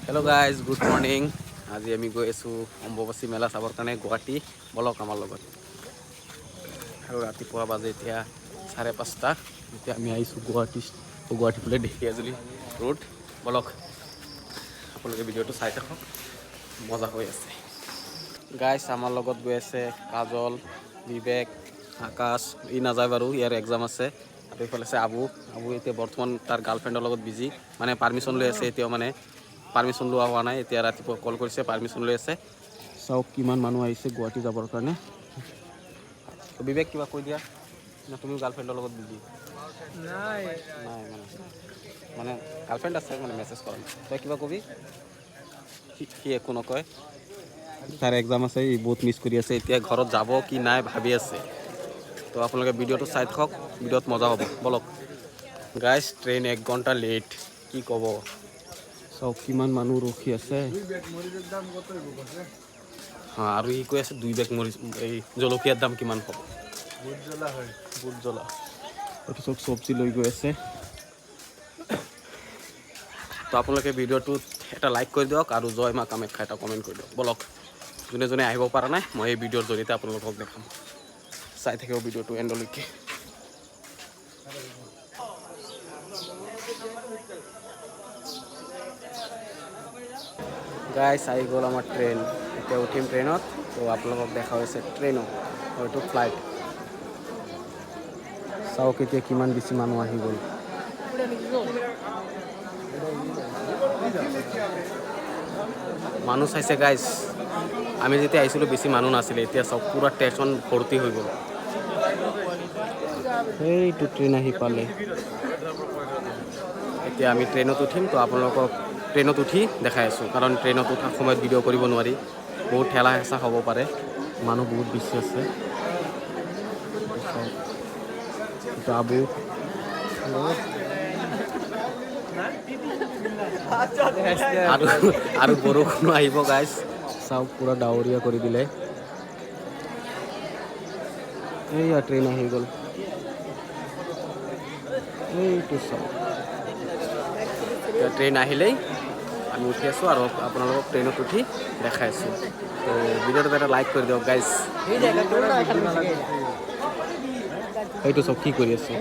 Hello' guys, good morning. আজি আমি গৈ আছোঁ অম্বুবাচী মেলা চাবৰ কাৰণে গুৱাহাটী। বলক আমাৰ লগত। আৰু ৰাতিপুৱা বাজে এতিয়া 5:30। এতিয়া আমি আহিছোঁ গুৱাহাটী ফালে ঢেকীয়াজুলি ৰোড। বলক আপোনালোকে ভিডিঅ'টো চাই থাকক, মজা হৈ আছে। গাইজ আমাৰ লগত গৈ আছে কাজল, বিবেক, আকাশ। ই নাযায় বাৰু, ইয়াৰ এক্সাম আছে। আৰু এইফালে আছে আবু এতিয়া বৰ্তমান তাৰ গাৰ্লফ্ৰেণ্ডৰ লগত বিজি, মানে পাৰ্মিশ্যন লৈ আছে। এতিয়াও মানে পাৰ্মিশ্যন লোৱা হোৱা নাই। এতিয়া ৰাতিপুৱা কল কৰিছে, পাৰ্মিশ্যন লৈ আছে। চাওক কিমান মানুহ আহিছে গুৱাহাটী যাবৰ কাৰণে। বিবেক কিবা কৈ দিয়া না, তুমিও গাৰ্লফ্ৰেণ্ডৰ লগত বিজি? নাই মানে গাৰ্লফ্ৰেণ্ড আছে, মানে মেছেজ কৰা নাই। তই কিবা কবি? সি একো নকয়, তাৰ এক্সাম আছে। ই বহুত মিছ কৰি আছে। এতিয়া ঘৰত যাব কি নাই ভাবি আছে। তো আপোনালোকে ভিডিঅ'টো চাই থাকক, ভিডিঅ'ত মজা হ'ব। বলক গাইজ, ট্ৰেইন 1 ঘণ্টা লেট, কি ক'ব। চাওক কিমান মানুহ ৰখি আছে। আৰু ই কৈ আছে 2 বেগ মৰিচ, এই জলকীয়াৰ দাম কিমান হ'ব? বহুত জ্বলা হয়, বহুত জ্বলা। এইটো চব চব্জি লৈ গৈ আছে। তো আপোনালোকে ভিডিঅ'টোত এটা লাইক কৰি দিয়ক আৰু জয় মা কামাখ্যা এটা কমেণ্ট কৰি দিয়ক। বলক, যোনে যোনে আহিব পৰা নাই, মই এই ভিডিঅ'ৰ জৰিয়তে আপোনালোকক দেখাম। চাই থাকিব ভিডিঅ'টো এণ্ডলৈকে। গাইছ, আহি গ'ল আমাৰ ট্ৰেইন। এতিয়া উঠিম ট্ৰেইনত। তো আপোনালোকক দেখা হৈছে ট্ৰেইনত, হয়তো ফ্লাইট। চাওক এতিয়া কিমান বেছি মানুহ আহি গ'ল। মানুহ চাইছে গাইজ, আমি যেতিয়া আহিছিলোঁ বেছি মানুহ নাছিলে। এতিয়া চাওক পুৰা ষ্টেচন ভৰ্তি হৈ গ'ল। সেইটো ট্ৰেইন আহি পালে। এতিয়া আমি ট্ৰেইনত উঠিম। তো আপোনালোকক ট্ৰেইনত উঠি দেখাই আছোঁ, কাৰণ ট্ৰেইনত উঠাৰ সময়ত ভিডিঅ' কৰিব নোৱাৰি। বহুত ঠেলা হেঁচা হ'ব পাৰে, মানুহ বহুত বেছি আছে। এইটো আবু। আৰু বৰষুণো আহিব গাইজ। চাওক পুৰা ডাৱৰীয়া কৰি দিলে। এইয়া ট্ৰেইন আহি গ'ল। এইটো চাওক, এতিয়া ট্ৰেইন আহিলেই আমি উঠি আছোঁ আৰু আপোনালোকক ট্ৰেইনত উঠি দেখাই আছোঁ। তো ভিডিঅ'টোত এটা লাইক কৰি দিয়ক গাইজ। সেইটো চব কি কৰি আছে?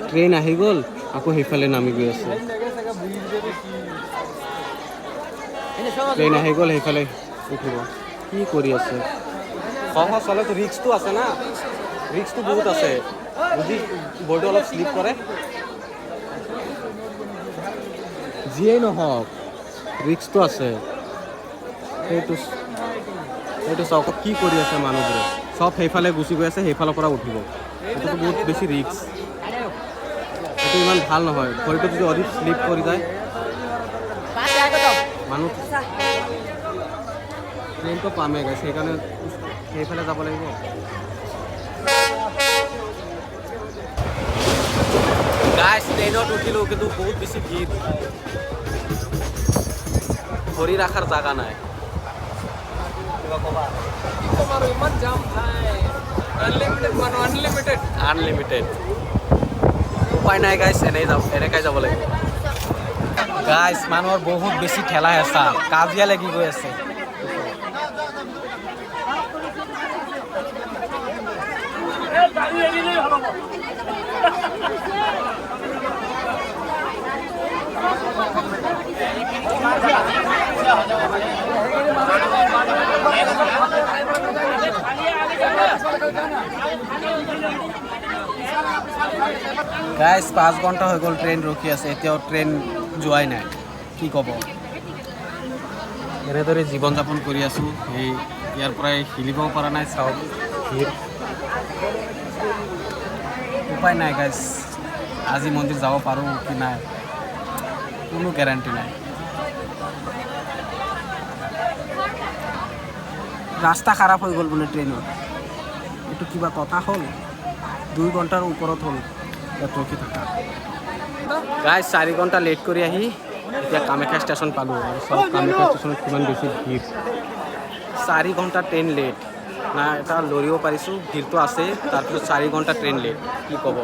ট্ৰেইন আহি গ'ল, আকৌ সেইফালে নামি গৈ আছে। ট্ৰেইন আহি গ'ল, সেইফালে উঠিব। কি কৰি আছে? সহজ হ'লেতো ৰিক্সটো আছে না, ৰিক্সটো বহুত আছে। যদি বৰ্ডটো অলপ শ্লিপ কৰে, যিয়েই নহওক ৰিক্সটো আছে। সেইটো চাওক কি কৰি আছে মানুহবোৰে। চব সেইফালে গুচি গৈ আছে, সেইফালৰ পৰা উঠিব। এইটোতো বহুত বেছি ৰিক্স। এইটো ইমান ভাল নহয়। ভৰিটো যদি অধিক শ্লিপ কৰি যায়, মানুহ ট্ৰেইনটো পামেই গাইছ, সেইকাৰণে সেইফালে যাব লাগিব। গাইছ, ট্ৰেইনত উঠিলোঁ, কিন্তু বহুত বেছি ভিৰ। ভৰি ৰখাৰ জাগা নাই। কিবা ক'বা? ইমান জাম ভাই, আনলিমিটেড। উপায় নাই গাইছ, এনেকাই যাব লাগিব। গাইছ, মানুহৰ বহুত বেছি ঠেলা হেঁচা, কাজিয়া লাগি গৈ আছে। গাইছ, 5 ঘণ্টা হৈ গ'ল ট্ৰেইন ৰখি আছে, এতিয়াও ট্ৰেইন যোৱাই নাই। কি ক'ব? এনেদৰে জীৱন যাপন কৰি আছোঁ। ইয়াৰ পৰাই হিলিবও পৰা নাই। চাওক ভিৰ, উপায় নাই গাইছ। আজি মন্দিৰ যাব পাৰোঁ কি নাই, কোনো গেৰাণ্টি নাই। ৰাস্তা খাৰাপ হৈ গ'ল বোলে ট্ৰেইনত। এইটো কিবা কথা হ'ল? 2 ঘণ্টাৰ ওপৰত হ'ল ইয়াত ৰখি থকা। গাইছ, 4 ঘণ্টা লেট কৰি আহি এতিয়া কামাখ্যা ষ্টেচন পালোঁ। আৰু চব কামাখ্যা ষ্টেচনত কিমান বেছি ভিৰ। 4 ঘণ্টা ট্ৰেইন লেট, না এটা লৰিব পাৰিছোঁ, ভিৰটো আছেই। তাৰপিছত 4 ঘণ্টা ট্ৰেইন লেট, কি ক'ব?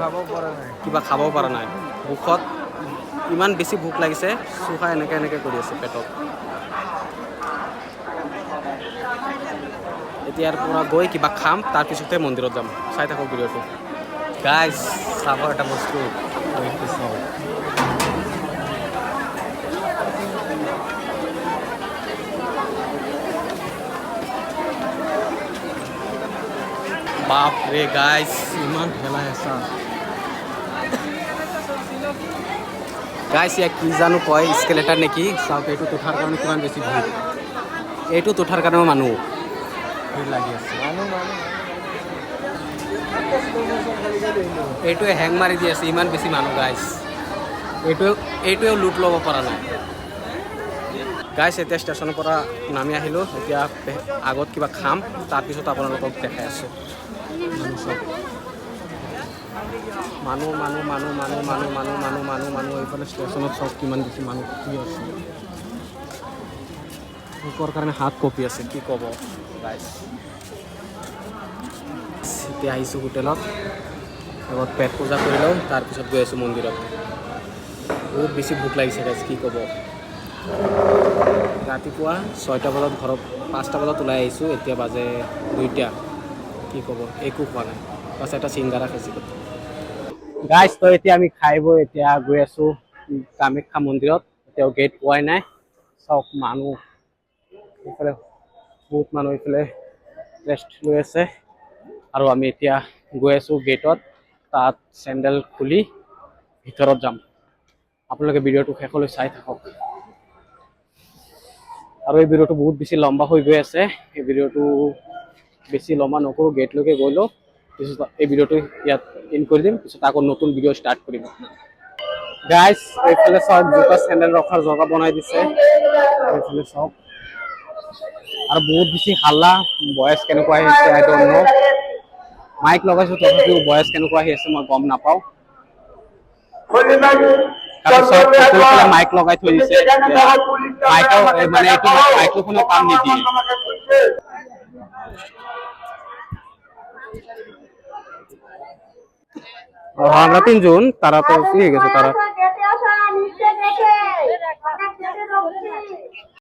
কিবা খাবও পৰা নাই। মুখত ইমান বেছি ভোক লাগিছে চুখা এনেকৈ এনেকৈ কৰি আছে পেটত এতিয়াৰ পৰা গৈ কিবা খাম তাৰপিছতে মন্দিৰত যাম চাই থাকক ভিডিঅ'টো গাইজ চাব এটা বস্তু বাপৰে গাইজ ইমান ঠেলা হেঁচা গাইজ ইয়াক কি জানো কয় স্কেলেটাৰ নেকি চাওক এইটোত উঠাৰ কাৰণে কিমান বেছি ভিৰ এইটোত উঠাৰ কাৰণেও মানুহ ভিৰ লাগি আছে এইটোৱে হেং মাৰি দি আছে ইমান বেছি মানুহ গাইজ এইটোৱেও লুট ল'ব পৰা নাই গাইজ এতিয়া ষ্টেচনৰ পৰা নামি আহিলোঁ এতিয়া আগত কিবা খাম তাৰপিছত আপোনালোকক দেখাই আছোঁ মানুহ মানুহ মানুহ মানুহ মানুহ মানুহ মানুহ মানুহ মানুহ এইফালে ষ্টেচনত চব কিমান বেছি মানুহ কি আছে ভোকৰ কাৰণে হাত কঁপি আছে কি ক'ব গাইজ এতিয়া আহিছোঁ হোটেলত আগত পেট পূজা কৰি লওঁ তাৰপিছত গৈ আছোঁ মন্দিৰত বহুত বেছি ভোক লাগিছে গাইজ কি ক'ব ৰাতিপুৱা 6টা বজাত ঘৰত 5টা বজাত ওলাই আহিছোঁ এতিয়া বাজে 2টা কি ক'ব একো খোৱা নাই বাছ এটা চিংগাৰা খাইছিলোঁ গাইজ তো এতিয়া আমি খাই বৈ এতিয়া গৈ আছোঁ কামাখ্যা মন্দিৰত এতিয়াও গেট পোৱাই নাই চব মানুহ এইফালে বহুত মানুহ এইফালে ৰেষ্ট লৈ আছে আৰু আমি এতিয়া গৈ আছোঁ গেটত তাত চেণ্ডেল খুলি ভিতৰত যাম আপোনালোকে ভিডিঅ'টো শেষলৈ চাই থাকক আৰু এই ভিডিঅ'টো বহুত বেছি লম্বা হৈ গৈ আছে এই ভিডিঅ'টো বেছি লম্বা নকৰোঁ গেটলৈকে গৈ লওঁ পিছত এই ভিডিঅ'টো ইয়াত ইন কৰি দিম পিছত আকৌ নতুন ভিডিঅ' ষ্টাৰ্ট কৰিম গাইজ এইফালে চাওক জোতা চেণ্ডেল ৰখাৰ জেগা বনাই দিছে এইফালে চাওক আৰু বহুত বেছি হাল্লা ভয়েচ কেনেকুৱা আহি আছে আই ডন্ট নো মাইক লগাইছোঁ তথাপিও ভয়েচ কেনেকুৱা আহি আছে মই গম নাপাওঁ তাৰপিছত মাইক লগাই থৈ দিছে মাইকৰ মানে এইটো মাইক্ৰফোনৰ কাম নিদিয়ে আমৰা 3 জন তাৰা তো কি হয়ে গেছে তাৰা